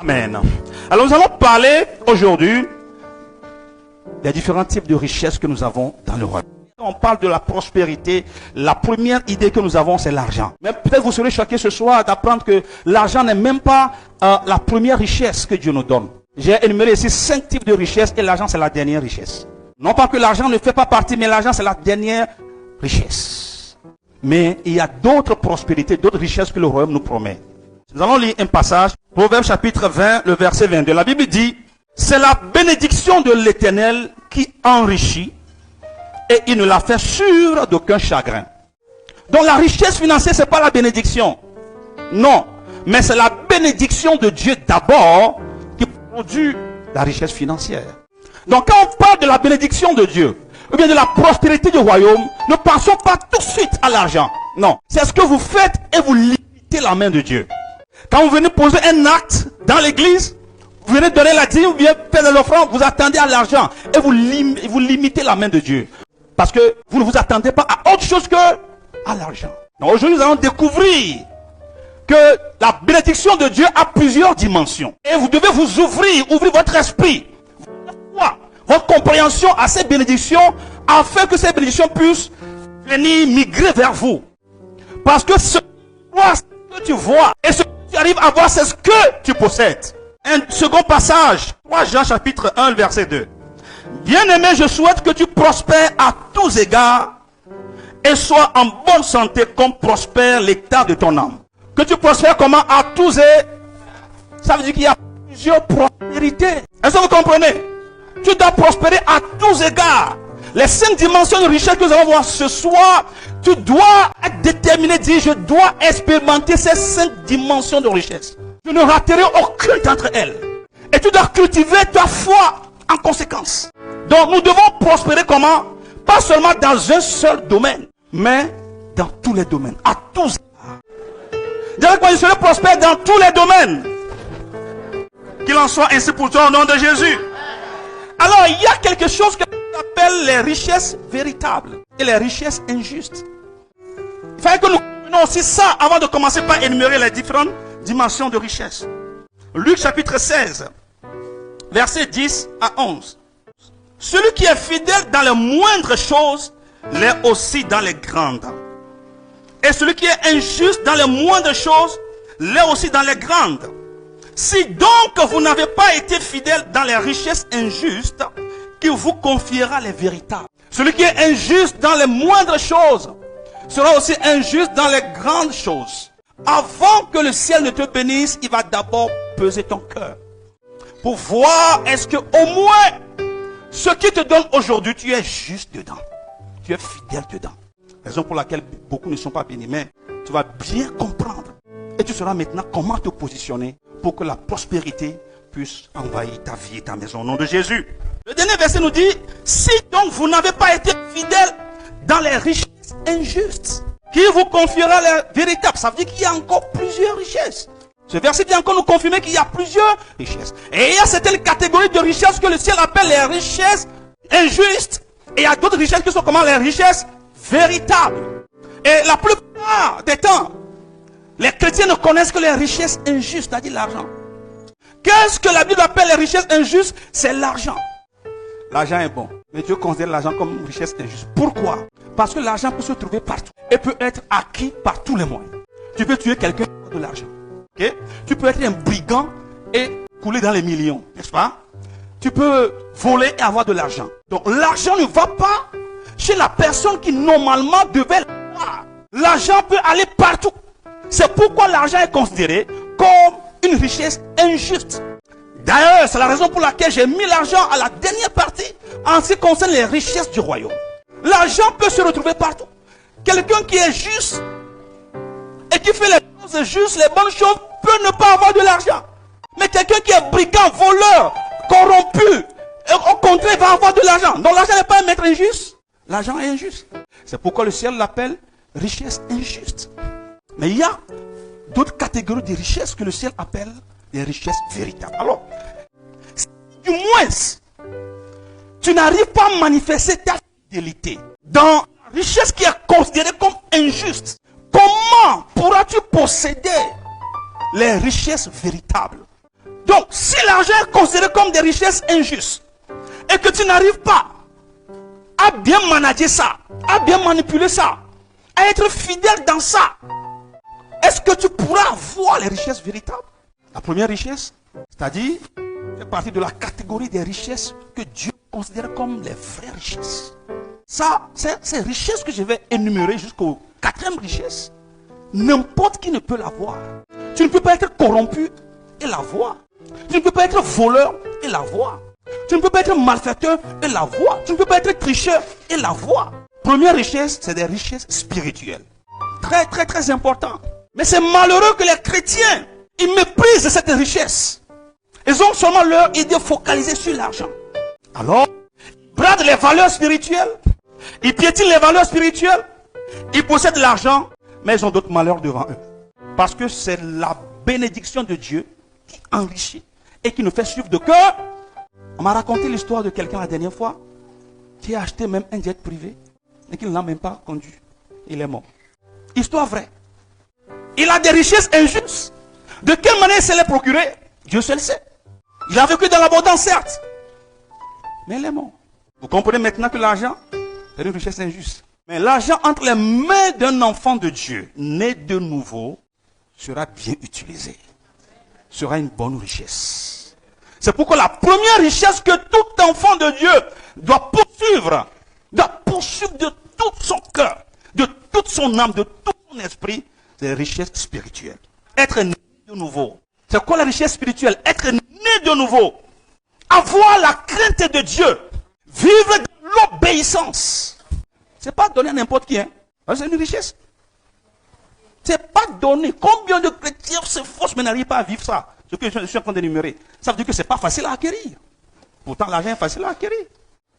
Amen. Alors nous allons parler aujourd'hui des différents types de richesses que nous avons dans le royaume. On parle de la prospérité. La première idée que nous avons, c'est l'argent. Mais peut-être vous serez choqués ce soir d'apprendre que l'argent n'est même pas la première richesse que Dieu nous donne. J'ai énuméré ici 5 types de richesses et l'argent c'est la dernière richesse. Non pas que l'argent ne fait pas partie, mais l'argent c'est la dernière richesse. Mais il y a d'autres prospérités, d'autres richesses que le royaume nous promet. Nous allons lire un passage, Proverbe chapitre 20, le verset 22. La Bible dit, c'est la bénédiction de l'Éternel qui enrichit et il ne la fait sûre d'aucun chagrin. Donc la richesse financière, ce n'est pas la bénédiction. Non, mais c'est la bénédiction de Dieu d'abord qui produit la richesse financière. Donc quand on parle de la bénédiction de Dieu, ou bien de la prospérité du royaume, ne pensons pas tout de suite à l'argent. Non, c'est ce que vous faites et vous limitez la main de Dieu. Quand vous venez poser un acte dans l'église, vous venez donner la dîme ou bien faire de l'offrande, vous attendez à l'argent et vous limitez la main de Dieu. Parce que vous ne vous attendez pas à autre chose que à l'argent. Donc aujourd'hui, nous allons découvrir que la bénédiction de Dieu a plusieurs dimensions. Et vous devez vous ouvrir votre esprit, votre compréhension à ces bénédictions, afin que ces bénédictions puissent venir migrer vers vous. Parce que ce que tu vois et ce que tu arrives à voir, c'est ce que tu possèdes. Un second passage, 3 Jean chapitre 1, verset 2. Bien-aimé, je souhaite que tu prospères à tous égards et sois en bonne santé comme prospère l'état de ton âme. Que tu prospères comment? À tous égards. Ça veut dire qu'il y a plusieurs prospérités. Est-ce que vous comprenez? Tu dois prospérer à tous égards. Les 5 dimensions de richesse que nous allons voir ce soir, tu dois être déterminé, dire je dois expérimenter ces 5 dimensions de richesse. Je ne raterai aucune d'entre elles. Et tu dois cultiver ta foi en conséquence. Donc nous devons prospérer comment? Pas seulement dans un seul domaine, mais dans tous les domaines, à tous. Dites que je serai prospère dans tous les domaines. Qu'il en soit ainsi pour toi au nom de Jésus. Alors il y a quelque chose que l'on appelle les richesses véritables et les richesses injustes. Il fallait que nous comprenions aussi ça avant de commencer par énumérer les différentes dimensions de richesse. Luc chapitre 16, versets 10 à 11. Celui qui est fidèle dans les moindres choses l'est aussi dans les grandes. Et celui qui est injuste dans les moindres choses l'est aussi dans les grandes. Si donc vous n'avez pas été fidèle dans les richesses injustes, qui vous confiera les véritables. Celui qui est injuste dans les moindres choses sera aussi injuste dans les grandes choses. Avant que le ciel ne te bénisse, il va d'abord peser ton cœur pour voir est-ce que au moins ce qui te donne aujourd'hui, tu es juste dedans. Tu es fidèle dedans. Raison pour laquelle beaucoup ne sont pas bénis. Mais tu vas bien comprendre. Et tu sauras maintenant comment te positionner pour que la prospérité puisse envahir ta vie et ta maison au nom de Jésus. Le dernier verset nous dit, si donc vous n'avez pas été fidèle dans les richesses injustes, qui vous confiera les véritables. Ça veut dire qu'il y a encore plusieurs richesses. Ce verset vient encore nous confirmer qu'il y a plusieurs richesses. Et il y a certaines catégories de richesses que le ciel appelle les richesses injustes. Et il y a d'autres richesses qui sont comment? Les richesses véritables. Et la plupart des temps, les chrétiens ne connaissent que les richesses injustes, c'est-à-dire l'argent. Qu'est-ce que la Bible appelle les richesses injustes? C'est l'argent. L'argent est bon, mais Dieu considère l'argent comme une richesse injuste. Pourquoi? Parce que l'argent peut se trouver partout et peut être acquis par tous les moyens. Tu peux tuer quelqu'un pour de l'argent. Okay? Tu peux être un brigand et couler dans les millions, n'est-ce pas? Tu peux voler et avoir de l'argent. Donc l'argent ne va pas chez la personne qui normalement devait l'avoir. L'argent peut aller partout. C'est pourquoi l'argent est considéré comme une richesse injuste. D'ailleurs, c'est la raison pour laquelle j'ai mis l'argent à la dernière partie en ce qui concerne les richesses du royaume. L'argent peut se retrouver partout. Quelqu'un qui est juste et qui fait les choses justes, les bonnes choses, peut ne pas avoir de l'argent. Mais quelqu'un qui est brigand, voleur, corrompu, au contraire, il va avoir de l'argent. Donc l'argent n'est pas un maître injuste. L'argent est injuste. C'est pourquoi le ciel l'appelle richesse injuste. Mais il y a d'autres catégories de richesses que le ciel appelle des richesses véritables. Alors, si du moins, tu n'arrives pas à manifester ta fidélité dans la richesse qui est considérée comme injuste, comment pourras-tu posséder les richesses véritables? Donc, si l'argent est considéré comme des richesses injustes, et que tu n'arrives pas à bien manager ça, à bien manipuler ça, à être fidèle dans ça, est-ce que tu pourras voir les richesses véritables? La première richesse, c'est-à-dire, fait partie de la catégorie des richesses que Dieu considère comme les vraies richesses. Ça, ces richesses que je vais énumérer jusqu'aux 4e richesse, n'importe qui ne peut l'avoir. Tu ne peux pas être corrompu et l'avoir. Tu ne peux pas être voleur et l'avoir. Tu ne peux pas être malfaiteur et l'avoir. Tu ne peux pas être tricheur et l'avoir. Première richesse, c'est des richesses spirituelles. Très, très, très important. Mais c'est malheureux que les chrétiens, ils méprisent cette richesse. Ils ont seulement leur idée focalisée sur l'argent. Alors, ils bradent les valeurs spirituelles. Ils piétinent les valeurs spirituelles. Ils possèdent l'argent, mais ils ont d'autres malheurs devant eux. Parce que c'est la bénédiction de Dieu qui enrichit et qui nous fait suivre de cœur. On m'a raconté l'histoire de quelqu'un la dernière fois qui a acheté même un jet privé et qui ne l'a même pas conduit. Il est mort. Histoire vraie. Il a des richesses injustes. De quelle manière il s'est les procurer? Dieu seul sait. Il a vécu dans l'abondance, certes. Mais il est mort. Vous comprenez maintenant que l'argent est une richesse injuste. Mais l'argent entre les mains d'un enfant de Dieu, né de nouveau, sera bien utilisé. Sera une bonne richesse. C'est pourquoi la première richesse que tout enfant de Dieu doit poursuivre de tout son cœur, de toute son âme, de tout son esprit, c'est la richesse spirituelle. Être né de nouveau. C'est quoi la richesse spirituelle? Être né de nouveau. Avoir la crainte de Dieu. Vivre dans l'obéissance. C'est pas donné à n'importe qui. Hein? C'est une richesse. C'est pas donné. Combien de chrétiens se forcent mais n'arrivent pas à vivre ça? Ce que je suis en train d'énumérer. Ça veut dire que c'est pas facile à acquérir. Pourtant, l'argent est facile à acquérir.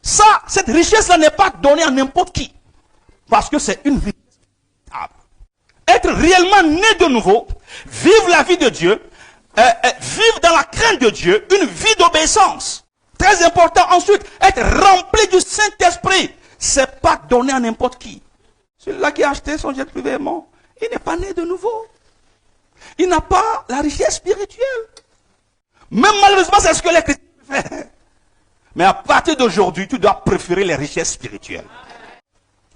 Ça, cette richesse-là n'est pas donnée à n'importe qui. Parce que c'est une richesse. Être réellement né de nouveau, vivre la vie de Dieu, vivre dans la crainte de Dieu, une vie d'obéissance. Très important. Ensuite, être rempli du Saint-Esprit. C'est pas donné à n'importe qui. Celui-là qui a acheté son jet privé est mort. Il n'est pas né de nouveau. Il n'a pas la richesse spirituelle. Même malheureusement, c'est ce que les chrétiens font. Mais à partir d'aujourd'hui, tu dois préférer les richesses spirituelles.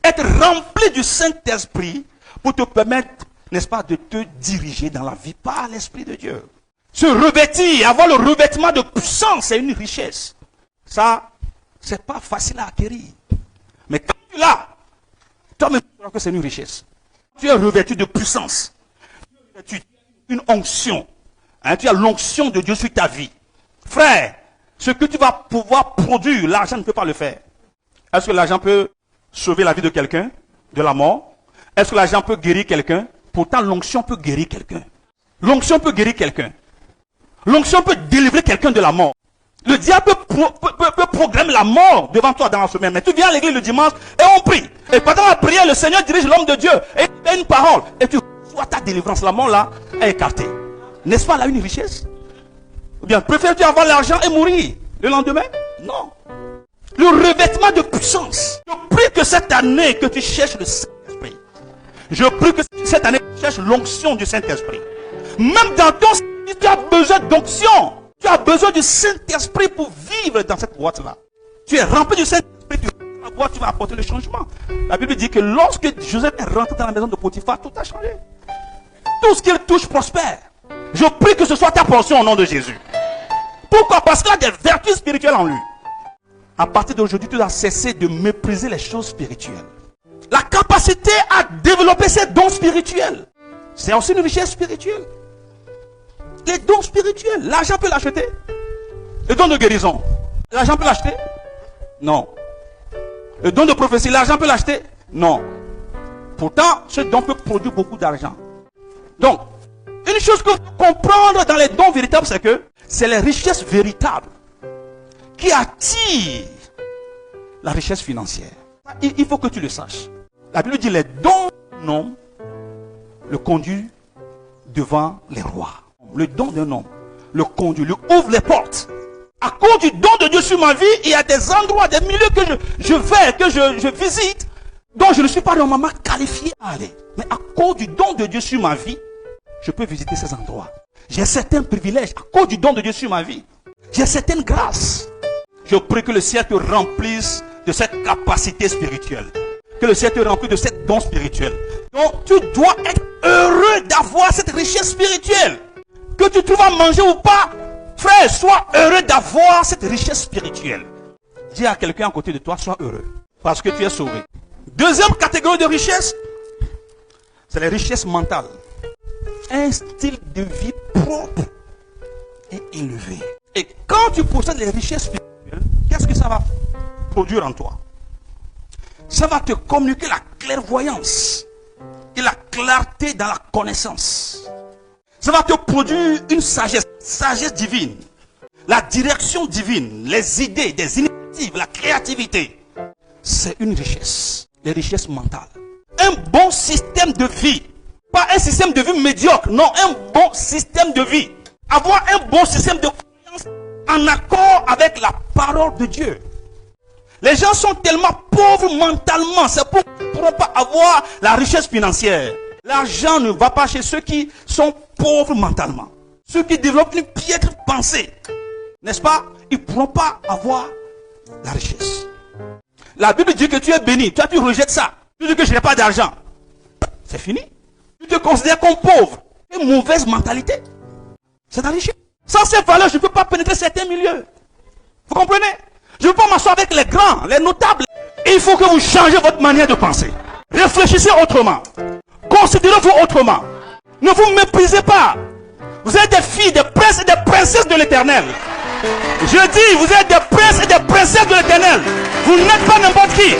Être rempli du Saint-Esprit pour te permettre, n'est-ce pas, de te diriger dans la vie par l'Esprit de Dieu. Se revêtir, avoir le revêtement de puissance, c'est une richesse. Ça, c'est pas facile à acquérir. Mais quand tu l'as, toi-même, tu vois que c'est une richesse. Tu es revêtu de puissance. Tu as une onction. Hein, tu as l'onction de Dieu sur ta vie. Frère, ce que tu vas pouvoir produire, l'argent ne peut pas le faire. Est-ce que l'argent peut sauver la vie de quelqu'un de la mort? Est-ce que l'argent peut guérir quelqu'un? Pourtant, l'onction peut guérir quelqu'un. L'onction peut guérir quelqu'un. L'onction peut délivrer quelqu'un de la mort. Le diable peut programmer la mort devant toi dans la semaine. Mais tu viens à l'église le dimanche et on prie. Et pendant la prière, le Seigneur dirige l'homme de Dieu et il fait une parole. Et tu reçois ta délivrance. La mort là est écartée. N'est-ce pas là une richesse? Ou bien préfères-tu avoir l'argent et mourir le lendemain? Non. Le revêtement de puissance. Je prie que cette année que tu cherches le Saint-Esprit. Je prie que cette année tu cherches l'onction du Saint-Esprit. Même dans ton service, tu as besoin d'onction. Tu as besoin du Saint-Esprit pour vivre dans cette boîte-là. Tu es rempli du Saint-Esprit, tu la boîte, tu vas apporter le changement. La Bible dit que lorsque Joseph est rentré dans la maison de Potiphar, tout a changé. Tout ce qu'il touche prospère. Je prie que ce soit ta portion au nom de Jésus. Pourquoi? Parce qu'il a des vertus spirituelles en lui. À partir d'aujourd'hui, tu dois cesser de mépriser les choses spirituelles. La capacité à développer ces dons spirituels, c'est aussi une richesse spirituelle. Les dons spirituels, l'argent peut l'acheter. Le don de guérison, l'argent peut l'acheter? Non. Le don de prophétie, l'argent peut l'acheter? Non. Pourtant, ce don peut produire beaucoup d'argent. Donc, une chose qu'il faut comprendre dans les dons véritables, c'est que c'est les richesses véritables qui attirent la richesse financière. Il faut que tu le saches. La Bible dit les dons d'un homme le conduit devant les rois. Le don d'un homme le conduit, lui ouvre les portes. À cause du don de Dieu sur ma vie, il y a des endroits, des milieux que je vais, que je visite, dont je ne suis pas normalement qualifié à aller. Mais à cause du don de Dieu sur ma vie, je peux visiter ces endroits. J'ai certains privilèges à cause du don de Dieu sur ma vie. J'ai certaines grâces. Je prie que le ciel te remplisse de cette capacité spirituelle. Que le ciel te remplisse de cette don spirituel. Donc tu dois être heureux d'avoir cette richesse spirituelle. Que tu trouves à manger ou pas, frère, sois heureux d'avoir cette richesse spirituelle. Dis à quelqu'un à côté de toi, sois heureux. Parce que tu es sauvé. Deuxième catégorie de richesse, c'est les richesses mentales. Un style de vie propre et élevé. Et quand tu possèdes les richesses spirituelles, qu'est-ce que ça va produire en toi? Ça va te communiquer la clairvoyance et la clarté dans la connaissance. Ça va te produire une sagesse divine, la direction divine, les idées, des initiatives, la créativité. C'est une richesse, les richesses mentales. Un bon système de vie, pas un système de vie médiocre, non, un bon système de vie. Avoir un bon système de croyance en accord avec la parole de Dieu. Les gens sont tellement pauvres mentalement, c'est pour qu'ils ne pourront pas avoir la richesse financière. L'argent ne va pas chez ceux qui sont pauvres mentalement. Ceux qui développent une piètre pensée, n'est-ce pas? Ils ne pourront pas avoir la richesse. La Bible dit que tu es béni, toi tu rejettes ça. Tu dis que je n'ai pas d'argent. C'est fini. Tu te considères comme pauvre. Une mauvaise mentalité. C'est ta richesse. Sans ces valeurs, je ne peux pas pénétrer certains milieux. Vous comprenez? Je ne peux pas m'asseoir avec les grands, les notables. Il faut que vous changez votre manière de penser. Réfléchissez autrement. Considérez-vous autrement. Ne vous méprisez pas. Vous êtes des filles, des princes et des princesses de l'éternel. Je dis, vous êtes des princes et des princesses de l'éternel. Vous n'êtes pas n'importe qui.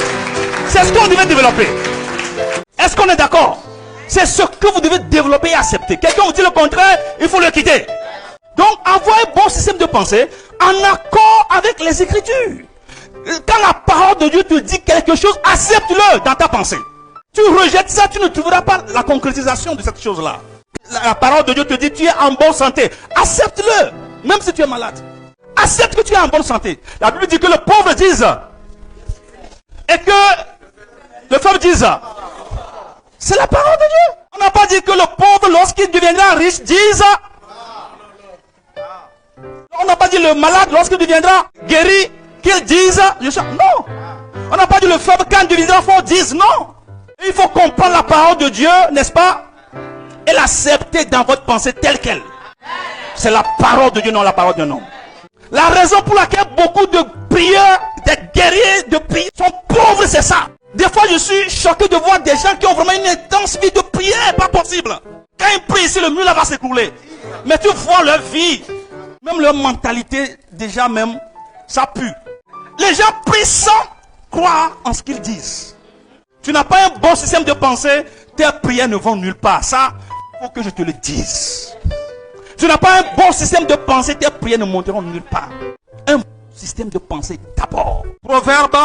C'est ce qu'on devait développer. Est-ce qu'on est d'accord? C'est ce que vous devez développer et accepter. Quelqu'un vous dit le contraire, il faut le quitter. Donc, avoir un bon système de pensée en accord avec les Écritures. Quand la parole de Dieu te dit quelque chose, accepte-le dans ta pensée. Tu rejettes ça, tu ne trouveras pas la concrétisation de cette chose-là. La parole de Dieu te dit, tu es en bonne santé. Accepte-le, même si tu es malade. Accepte que tu es en bonne santé. La Bible dit que le pauvre dise, et que le faible dise. C'est la parole de Dieu. On n'a pas dit que le pauvre, lorsqu'il deviendra riche, dise. On n'a pas dit le malade, lorsqu'il deviendra guéri, qu'il dise. Non. On n'a pas dit le faible, quand il deviendra fort, dise non. Il faut comprendre la parole de Dieu, n'est-ce pas? Et l'accepter dans votre pensée telle qu'elle. C'est la parole de Dieu, non la parole d'un homme. La raison pour laquelle beaucoup de prieurs, des guerriers de prière sont pauvres, c'est ça. Des fois, je suis choqué de voir des gens qui ont vraiment une intense vie de prière, pas possible. Quand ils prient ici, le mur là va s'écrouler. Mais tu vois leur vie, même leur mentalité, déjà même, ça pue. Les gens prient sans croire en ce qu'ils disent. Tu n'as pas un bon système de pensée, tes prières ne vont nulle part. Ça, il faut que je te le dise. Tu n'as pas un bon système de pensée, tes prières ne monteront nulle part. Un bon système de pensée d'abord. Proverbe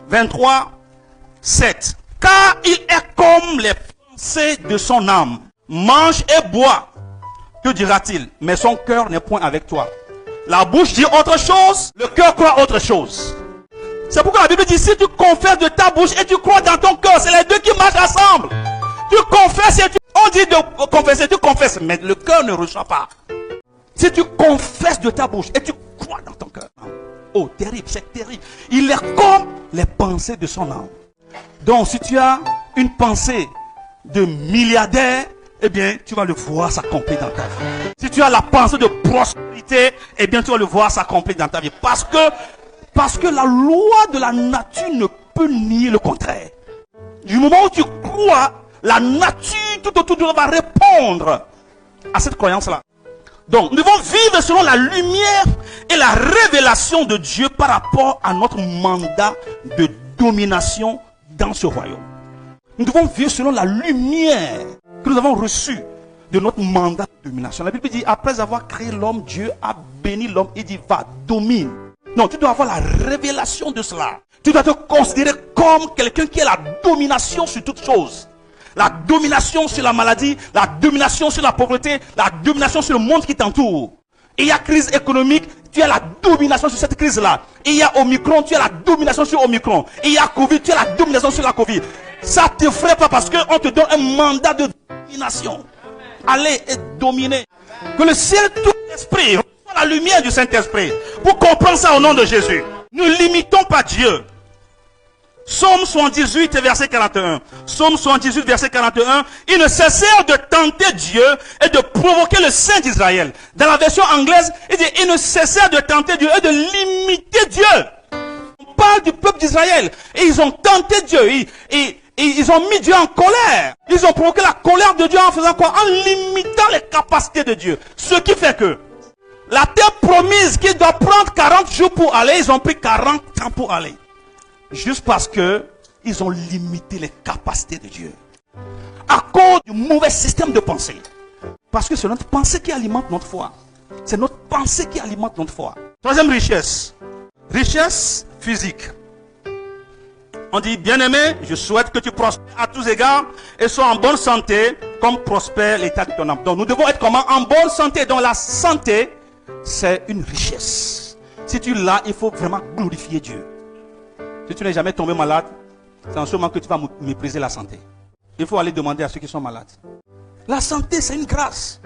23, 7. Car il est comme les pensées de son âme. Mange et bois. Que dira-t-il? Mais son cœur n'est point avec toi. La bouche dit autre chose, le cœur croit autre chose. C'est pourquoi la Bible dit, si tu confesses de ta bouche et tu crois dans ton cœur, c'est les deux qui marchent ensemble. Tu confesses et on dit de confesser, tu confesses, mais le cœur ne reçoit pas. Si tu confesses de ta bouche et tu crois dans ton cœur. Oh, terrible, c'est terrible. Il est comme les pensées de son âme. Donc, si tu as une pensée de milliardaire, eh bien, tu vas le voir s'accomplir dans ta vie. Si tu as la pensée de prospérité, eh bien, tu vas le voir s'accomplir dans ta vie. Parce que la loi de la nature ne peut nier le contraire. Du moment où tu crois, la nature tout autour de toi va répondre à cette croyance-là. Donc, nous devons vivre selon la lumière et la révélation de Dieu par rapport à notre mandat de domination dans ce royaume. Nous devons vivre selon la lumière que nous avons reçue de notre mandat de domination. La Bible dit, après avoir créé l'homme, Dieu a béni l'homme et dit, va, domine. Non, tu dois avoir la révélation de cela. Tu dois te considérer comme quelqu'un qui a la domination sur toutes choses. La domination sur la maladie, la domination sur la pauvreté, la domination sur le monde qui t'entoure. Il y a crise économique, tu as la domination sur cette crise-là. Il y a Omicron, tu as la domination sur Omicron. Il y a Covid, tu as la domination sur la Covid. Ça ne te ferait pas parce qu'on te donne un mandat de domination. Allez et dominer. Que le ciel, tout l'esprit, reçoit la lumière du Saint-Esprit. Pour comprendre ça au nom de Jésus. Ne limitons pas Dieu. Psaume 78, verset 41. Psaume 78, verset 41. Ils ne cessèrent de tenter Dieu et de provoquer le Saint d'Israël. Dans la version anglaise, il dit, ils ne cessèrent de tenter Dieu et de limiter Dieu. On parle du peuple d'Israël. Et ils ont tenté Dieu. Et ils ont mis Dieu en colère. Ils ont provoqué la colère de Dieu en faisant quoi? En limitant les capacités de Dieu. Ce qui fait que la terre promise qui doit prendre 40 jours pour aller, ils ont pris 40 ans pour aller. Juste parce que ils ont limité les capacités de Dieu. À cause du mauvais système de pensée. Parce que c'est notre pensée qui alimente notre foi. C'est notre pensée qui alimente notre foi. Troisième richesse. Richesse physique. On dit, bien-aimé, je souhaite que tu prospères à tous égards et sois en bonne santé comme prospère l'état de ton âme. Donc nous devons être comment? En bonne santé. Donc la santé, c'est une richesse. Si tu l'as, il faut vraiment glorifier Dieu. Si tu n'es jamais tombé malade, c'est en ce moment que tu vas mépriser la santé. Il faut aller demander à ceux qui sont malades. La santé, c'est une grâce.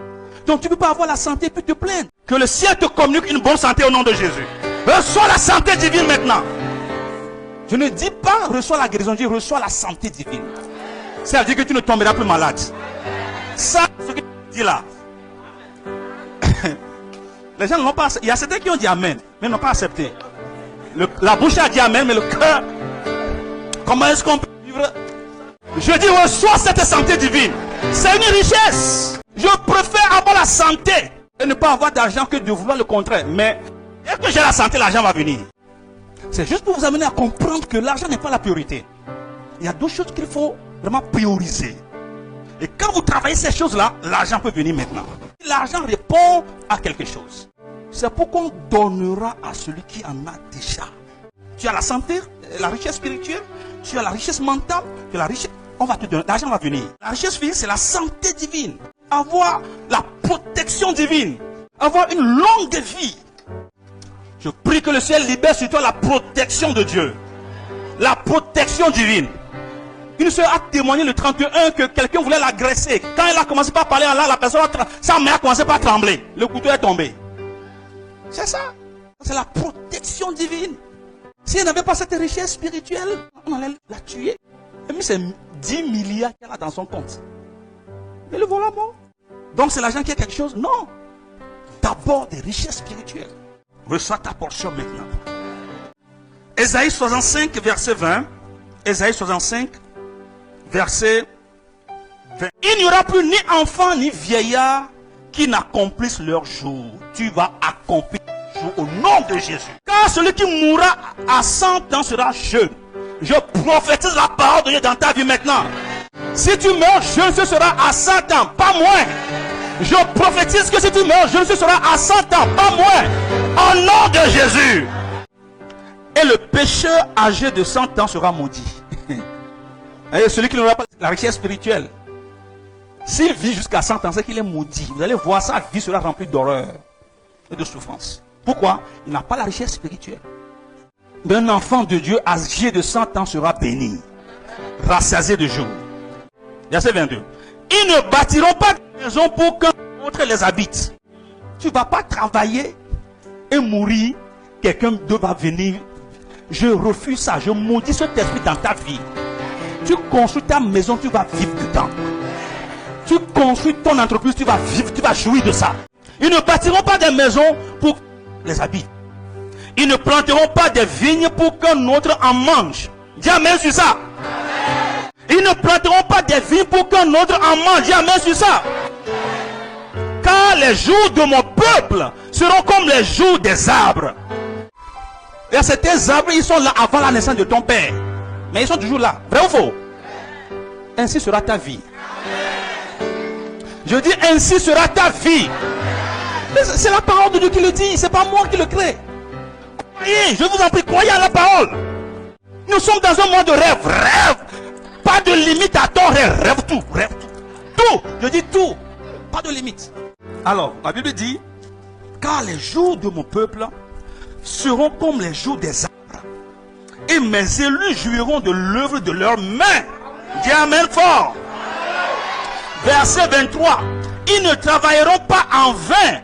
Donc tu ne peux pas avoir la santé et puis te plaindre. Que le ciel te communique une bonne santé au nom de Jésus. Reçois la santé divine maintenant. Je ne dis pas reçois la guérison, je dis reçois la santé divine. Ça veut dire que tu ne tomberas plus malade. Ça, ce que tu dis là. Les gens n'ont pas accepté. Il y a certains qui ont dit Amen, mais n'ont pas accepté. La bouche a dit Amen, mais le cœur, comment est-ce qu'on peut vivre? Je dis reçois cette santé divine. C'est une richesse. Je préfère avoir la santé et ne pas avoir d'argent que de vouloir le contraire. Mais dès que j'ai la santé, l'argent va venir. C'est juste pour vous amener à comprendre que l'argent n'est pas la priorité. Il y a d'autres choses qu'il faut vraiment prioriser. Et quand vous travaillez ces choses-là, l'argent peut venir maintenant. L'argent répond à quelque chose. C'est pourquoi on donnera à celui qui en a déjà. Tu as la santé, la richesse spirituelle, tu as la richesse mentale, tu as la richesse. On va te donner, l'argent va venir. La richesse physique, c'est la santé divine. Avoir la protection divine. Avoir une longue vie. Je prie que le ciel libère sur toi la protection de Dieu. La protection divine. Une sœur a témoigné le 31 que quelqu'un voulait l'agresser. Quand elle a commencé par parler en langue, la personne, sa main a commencé par trembler. Le couteau est tombé. C'est ça. C'est la protection divine. Si elle n'avait pas cette richesse spirituelle, on allait la tuer. Et puis c'est 10 milliards qu'elle a dans son compte. Mais le voilà mort. Donc c'est l'argent qui a quelque chose? Non. D'abord des richesses spirituelles. Reçois ta portion maintenant. Ésaïe 65, verset 20. Ésaïe 65, verset 20. Il n'y aura plus ni enfant ni vieillard qui n'accomplissent leur jour. Tu vas accomplir leur jour au nom de Jésus. Car celui qui mourra à 100 ans sera jeune. Je prophétise la parole de Dieu dans ta vie maintenant. Si tu meurs jeune, ce sera à 100 ans, pas moins. Je prophétise que si tu meurs jeune, ce sera à 100 ans, pas moins. Au nom de Jésus. Et le pécheur âgé de 100 ans sera maudit. Et celui qui n'aura pas la richesse spirituelle, s'il vit jusqu'à 100 ans, c'est qu'il est maudit. Vous allez voir, sa vie sera remplie d'horreur et de souffrance. Pourquoi? Il n'a pas la richesse spirituelle. Mais un enfant de Dieu âgé de 100 ans sera béni, rassasié de jour. Verset 22. Ils ne bâtiront pas de maison pour qu'un autre les habite. Tu ne vas pas travailler et mourir. Quelqu'un d'autre va venir. Je refuse ça. Je maudis cet esprit dans ta vie. Tu construis ta maison, tu vas vivre dedans. Tu construis ton entreprise, tu vas vivre, tu vas jouir de ça. Ils ne bâtiront pas des maisons pour les habiter. Ils ne planteront pas des vignes pour qu'un autre en mange. Dis amen sur ça. Ils ne planteront pas des vignes pour qu'un autre en mange. Dis amen sur ça. Car les jours de mon peuple seront comme les jours des arbres. Et certains arbres, ils sont là avant la naissance de ton père. Mais ils sont toujours là. Vrai ou faux? Ainsi sera ta vie. Je dis ainsi sera ta vie. C'est la parole de Dieu qui le dit. C'est pas moi qui le crée. Croyez, je vous en prie, croyez à la parole. Nous sommes dans un monde de rêve. Rêve. Pas de limite à ton rêve. Rêve tout. Rêve tout. Tout. Je dis tout. Pas de limite. Alors, la Bible dit, car les jours de mon peuple seront comme les jours des arbres. Et mes élus jouiront de l'œuvre de leurs mains. Dis amen fort. Verset 23. Ils ne travailleront pas en vain.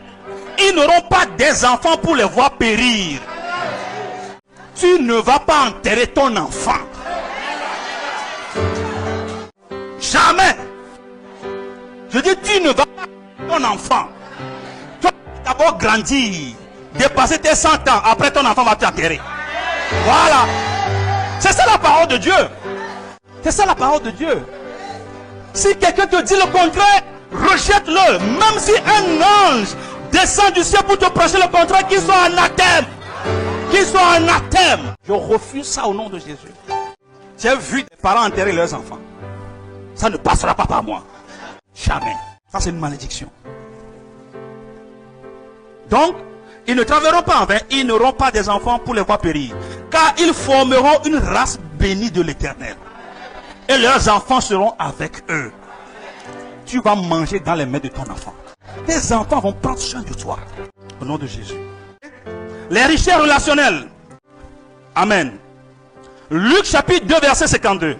Ils n'auront pas des enfants pour les voir périr. Tu ne vas pas enterrer ton enfant. Jamais. Je dis, tu ne vas pas ton enfant. Tu vas d'abord grandir, dépasser tes 100 ans. Après, ton enfant va t'enterrer. Voilà. C'est ça la parole de Dieu. C'est ça la parole de Dieu. Si quelqu'un te dit le contraire, rejette-le. Même si un ange descend du ciel pour te prêcher le contraire, qu'il soit anathème. Qu'il soit anathème. Je refuse ça au nom de Jésus. J'ai vu des parents enterrer leurs enfants. Ça ne passera pas par moi. Jamais. Ça, c'est une malédiction. Donc, ils ne travailleront pas en vain. Ils n'auront pas des enfants pour les voir périr. Car ils formeront une race bénie de l'Éternel. Et leurs enfants seront avec eux. Tu vas manger dans les mains de ton enfant. Tes enfants vont prendre soin de toi. Au nom de Jésus. Les richesses relationnelles. Amen. Luc chapitre 2 verset 52.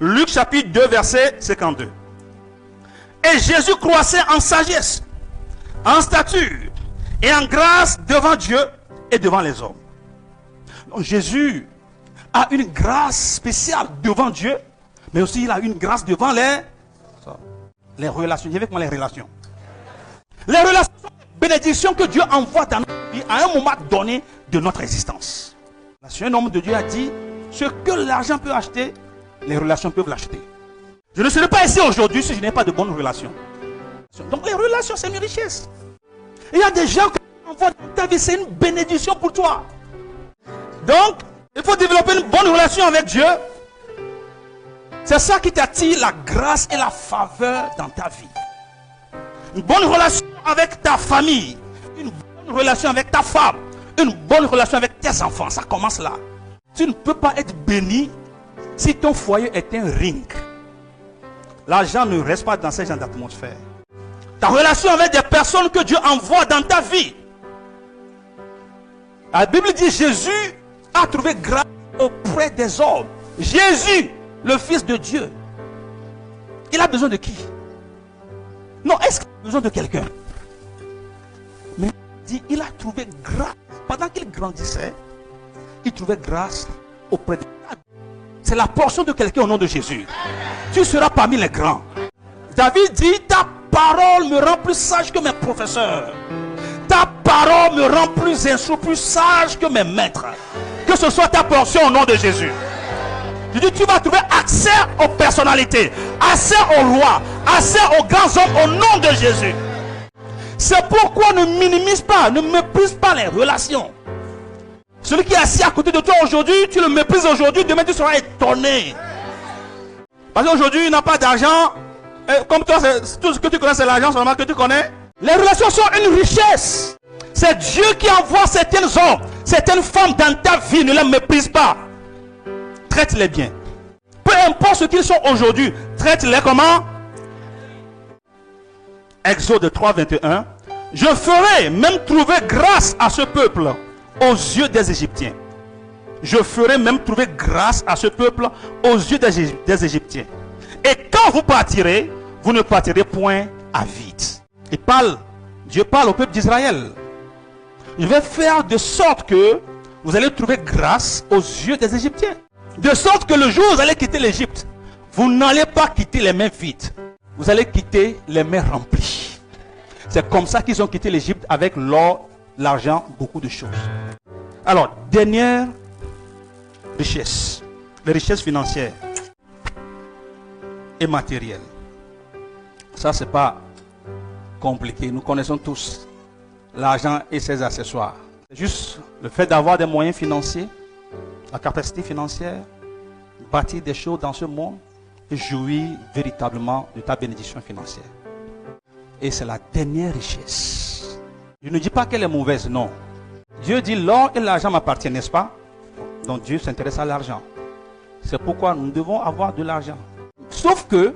Luc chapitre 2 verset 52. Et Jésus croissait en sagesse, en stature et en grâce devant Dieu et devant les hommes. Donc Jésus a une grâce spéciale devant Dieu, mais aussi il a une grâce devant les relations. Viens avec moi les relations. Les relations sont des bénédictions que Dieu envoie dans notre vie à un moment donné de notre existence. Un homme de Dieu a dit, ce que l'argent peut acheter, les relations peuvent l'acheter. Je ne serai pas ici aujourd'hui si je n'ai pas de bonnes relations. Donc les relations, c'est une richesse. Il y a des gens qui envoient dans ta vie, c'est une bénédiction pour toi. Donc, il faut développer une bonne relation avec Dieu. C'est ça qui t'attire la grâce et la faveur dans ta vie. Une bonne relation avec ta famille. Une bonne relation avec ta femme. Une bonne relation avec tes enfants. Ça commence là. Tu ne peux pas être béni si ton foyer est un ring. L'argent ne reste pas dans ce genre d'atmosphère. Ta relation avec des personnes que Dieu envoie dans ta vie. La Bible dit Jésus a trouvé grâce auprès des hommes. Jésus, le Fils de Dieu. Il a besoin de qui? Non, est-ce qu'il a besoin de quelqu'un? Mais il dit, il a trouvé grâce. Pendant qu'il grandissait, il trouvait grâce auprès de Dieu. C'est la portion de quelqu'un au nom de Jésus. Tu seras parmi les grands. David dit, ta parole me rend plus sage que mes professeurs. Ta parole me rend plus instruit, plus sage que mes maîtres. Que ce soit ta portion au nom de Jésus. Je dis, tu vas trouver accès aux personnalités, accès aux rois, accès aux grands hommes au nom de Jésus. C'est pourquoi ne minimise pas, ne méprise pas les relations. Celui qui est assis à côté de toi aujourd'hui, tu le méprises aujourd'hui, demain tu seras étonné. Parce qu'aujourd'hui, il n'a pas d'argent. Comme toi, tout ce que tu connais, c'est l'argent seulement que tu connais. Les relations sont une richesse. C'est Dieu qui envoie certains hommes, certaines femmes dans ta vie. Ne les méprise pas. Traite-les bien. Peu importe ce qu'ils sont aujourd'hui, traite-les comment? Exode 3, 21. Je ferai même trouver grâce à ce peuple aux yeux des Égyptiens. Je ferai même trouver grâce à ce peuple aux yeux des Égyptiens. Et quand vous partirez, vous ne partirez point à vide. Et Dieu parle au peuple d'Israël. Je vais faire de sorte que vous allez trouver grâce aux yeux des Égyptiens. De sorte que le jour où vous allez quitter l'Égypte, vous n'allez pas quitter les mains vides. Vous allez quitter les mains remplies. C'est comme ça qu'ils ont quitté l'Égypte avec l'or, l'argent, beaucoup de choses. Alors, dernière richesse. Les richesses financières et matérielles. Ça, c'est pas compliqué. Nous connaissons tous l'argent et ses accessoires. C'est juste le fait d'avoir des moyens financiers, la capacité financière, bâtir des choses dans ce monde et jouir véritablement de ta bénédiction financière. Et c'est la dernière richesse. Je ne dis pas qu'elle est mauvaise, non. Dieu dit l'or et l'argent m'appartiennent, n'est-ce pas? Donc Dieu s'intéresse à l'argent. C'est pourquoi nous devons avoir de l'argent. Sauf que,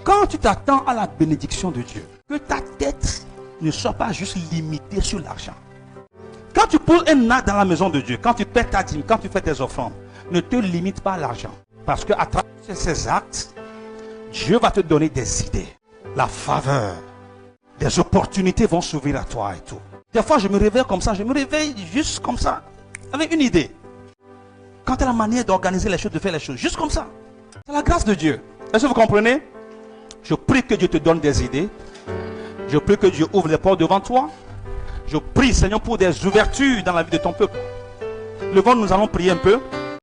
quand tu t'attends à la bénédiction de Dieu, que ta tête ne soit pas juste limitée sur l'argent. Quand tu poses un acte dans la maison de Dieu, quand tu paies ta dîme, quand tu fais tes offrandes, ne te limite pas à l'argent. Parce qu'à travers ces actes, Dieu va te donner des idées. La faveur, Des opportunités vont s'ouvrir à toi et tout. Des fois, je me réveille comme ça, je me réveille juste comme ça, avec une idée. Quant à la manière d'organiser les choses, de faire les choses, juste comme ça. C'est la grâce de Dieu. Est-ce que vous comprenez? Je prie que Dieu te donne des idées. Je prie que Dieu ouvre les portes devant toi. Je prie, Seigneur, pour des ouvertures dans la vie de ton peuple. Levons, nous allons prier un peu.